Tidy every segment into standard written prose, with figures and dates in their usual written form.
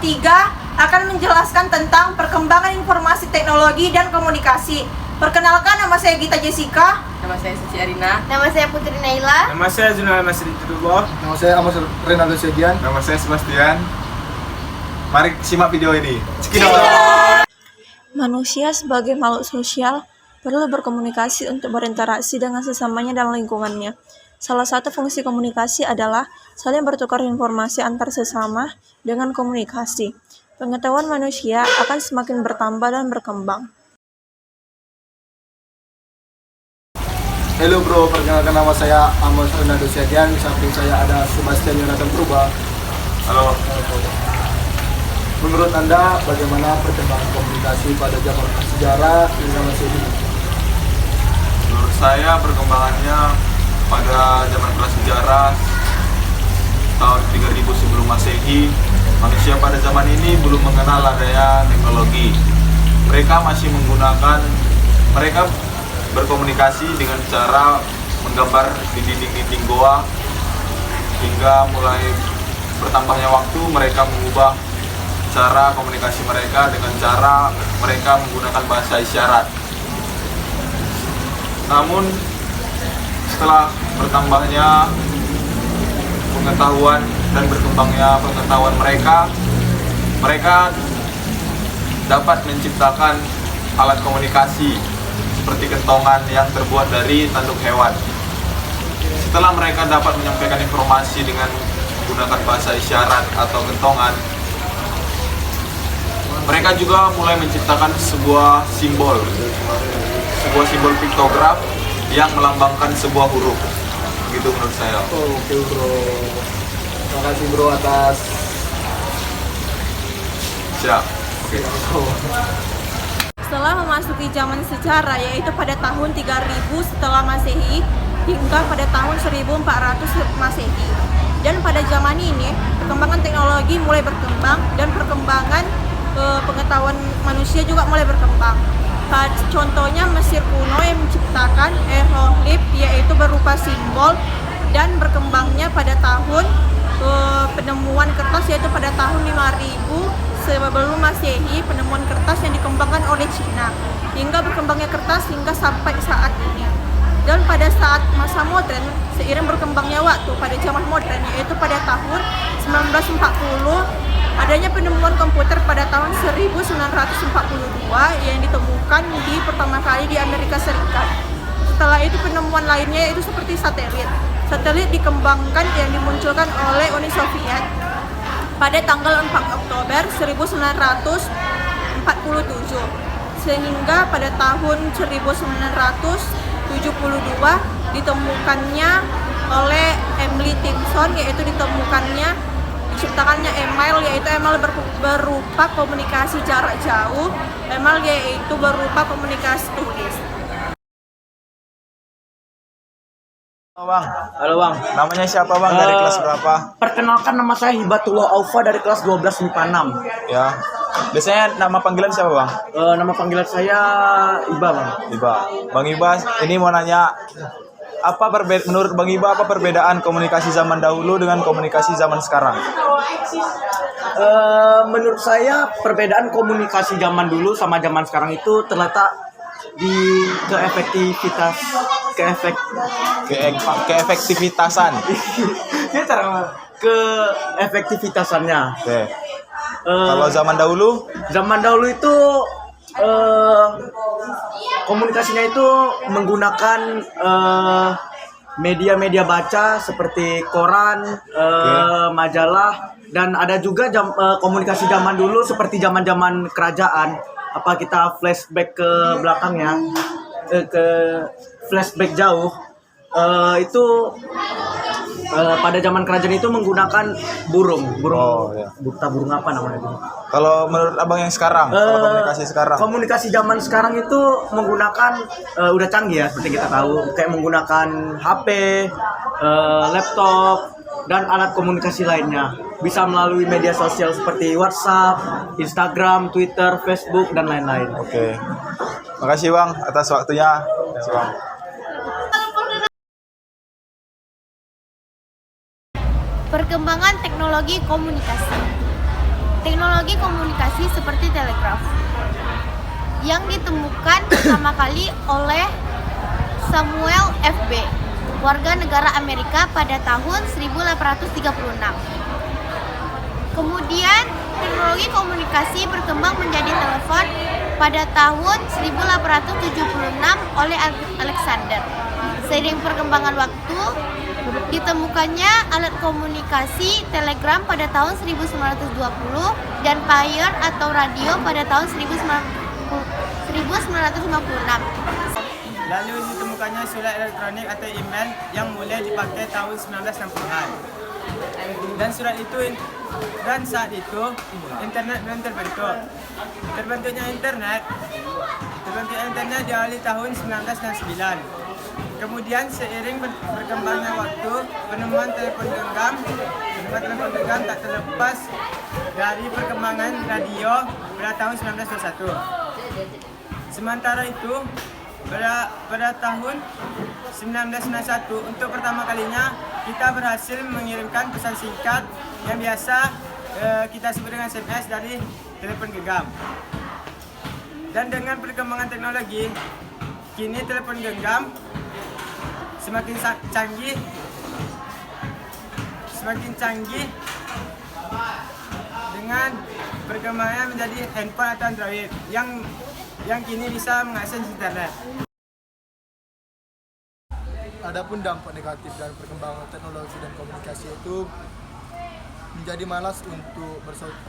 3 akan menjelaskan tentang perkembangan informasi teknologi dan komunikasi. Perkenalkan, nama saya Gita Jessica. Nama saya Suci Arina. Nama saya Putri Naila. Nama saya Junal Masri Tudullah. Nama saya Amos Renaldo Sedian. Nama saya Sebastian. Mari simak video ini. Cekidot. Manusia sebagai makhluk sosial perlu berkomunikasi untuk berinteraksi dengan sesamanya dan lingkungannya. Salah satu fungsi komunikasi adalah saling bertukar informasi antar sesama dengan komunikasi. Pengetahuan manusia akan semakin bertambah dan berkembang. Halo bro, perkenalkan nama saya Amos Renaldo Sedian. Di samping saya ada Sebastian Yonatan Purba. Halo. Menurut Anda, bagaimana perkembangan komunikasi pada zaman sejarah hingga Masehi? Menurut saya perkembangannya pada zaman prasejarah tahun 3000 sebelum Masehi, manusia pada zaman ini belum mengenal adanya teknologi. Mereka berkomunikasi dengan cara menggambar di dinding-dinding goa, hingga mulai bertambahnya waktu mereka mengubah cara komunikasi mereka dengan cara mereka menggunakan bahasa isyarat. Namun setelah bertambahnya pengetahuan dan berkembangnya pengetahuan mereka dapat menciptakan alat komunikasi seperti kentongan yang terbuat dari tanduk hewan. Setelah mereka dapat menyampaikan informasi dengan menggunakan bahasa isyarat atau kentongan, mereka juga mulai menciptakan sebuah simbol piktograf yang melambangkan sebuah huruf. Gitu menurut saya. Oke bro, terima kasih bro atas Siap. Oke. Setelah memasuki zaman sejarah, yaitu pada tahun 3000 setelah Masehi hingga pada tahun 1400 Masehi. Dan pada zaman ini, perkembangan teknologi mulai berkembang dan perkembangan pengetahuan manusia juga mulai berkembang. Contohnya Mesir kuno yang menciptakan hieroglif, yaitu berupa simbol, dan berkembangnya pada tahun penemuan kertas, yaitu pada tahun 5000 sebelum Masehi, penemuan kertas yang dikembangkan oleh Cina, hingga berkembangnya kertas hingga sampai saat ini. Dan pada saat masa modern, seiring berkembangnya waktu pada zaman modern, yaitu pada tahun 1940, adanya penemuan komputer pada tahun 1942 yang ditemukan pertama kali di Amerika Serikat. Setelah itu penemuan lainnya yaitu seperti satelit. Satelit dikembangkan yang dimunculkan oleh Uni Soviet pada tanggal 4 Oktober 1947, sehingga pada tahun 1972 ditemukannya oleh Emily Thompson, yaitu diciptakannya email, yaitu email berupa komunikasi jarak jauh, email yaitu berupa komunikasi tulis. Halo bang, Namanya siapa bang? Dari kelas berapa? perkenalkan nama saya Hibatullah Aufa dari kelas 12 MIPA 6. Ya. Biasanya nama panggilan siapa bang? Nama panggilan saya Iba bang. Iba. Bang Iba, ini mau nanya, menurut Bang Iba apa perbedaan komunikasi zaman dahulu dengan komunikasi zaman sekarang? Menurut saya perbedaan komunikasi zaman dulu sama zaman sekarang itu terletak di Keefektivitasan. Keefektivitasannya. Oke. Kalau zaman dahulu? Zaman dahulu itu komunikasinya itu menggunakan media-media baca seperti koran, majalah, dan ada juga komunikasi zaman dulu seperti zaman-zaman kerajaan. Apa kita flashback ke belakangnya, ke flashback jauh, itu pada zaman kerajaan itu menggunakan burung. Ya. Burung apa namanya itu? Kalau menurut abang yang sekarang, kalau komunikasi sekarang? Komunikasi zaman sekarang itu menggunakan udah canggih ya, seperti kita tahu, kayak menggunakan HP, laptop, dan alat komunikasi lainnya. Bisa melalui media sosial seperti WhatsApp, Instagram, Twitter, Facebook, dan lain-lain. Oke. Makasih bang atas waktunya. Makasih, bang. Perkembangan teknologi komunikasi. Teknologi komunikasi seperti telegraf yang ditemukan pertama kali oleh Samuel F.B., warga negara Amerika pada tahun 1836. Kemudian, teknologi komunikasi berkembang menjadi telepon pada tahun 1876 oleh Alexander. Seiring perkembangan waktu, ditemukannya alat komunikasi telegram pada tahun 1920 dan Payer atau radio pada tahun 1956. Lalu ditemukannya surat elektronik atau email yang mulai dipakai tahun 1960-an. Dan saat itu internet belum terbentuk. Terbentuknya internet diawali tahun 1969. Kemudian seiring berkembangnya waktu, penemuan telepon genggam tak terlepas dari perkembangan radio pada tahun 1921. Sementara itu, pada tahun 1991, untuk pertama kalinya kita berhasil mengirimkan pesan singkat yang biasa kita sebut dengan SMS dari telepon genggam. Dan dengan perkembangan teknologi, kini telepon genggam semakin canggih dengan perkembangannya menjadi handphone atau Android yang kini bisa mengakses internet. Adapun dampak negatif dari perkembangan teknologi dan komunikasi itu menjadi malas untuk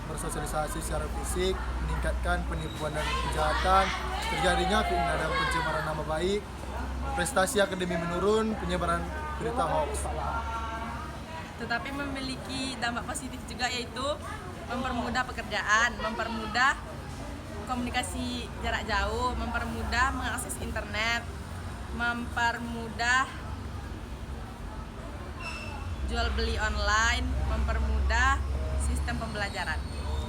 bersosialisasi secara fisik, meningkatkan penipuan dan kejahatan, terjadinya fitnah dan pencemaran nama baik, prestasi akademi menurun, penyebaran berita hoax. Tetapi memiliki dampak positif juga, yaitu mempermudah pekerjaan, mempermudah komunikasi jarak jauh, mempermudah mengakses internet, mempermudah jual beli online, mempermudah sistem pembelajaran.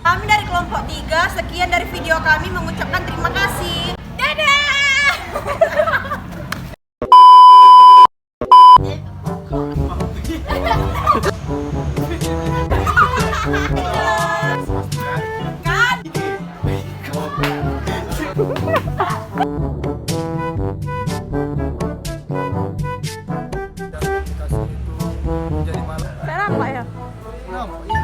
Kami dari kelompok 3, sekian dari video kami mengucapkan terima kasih. Dadah! Komunikasi itu menjadi malas. Kenapa ya? Kenapa?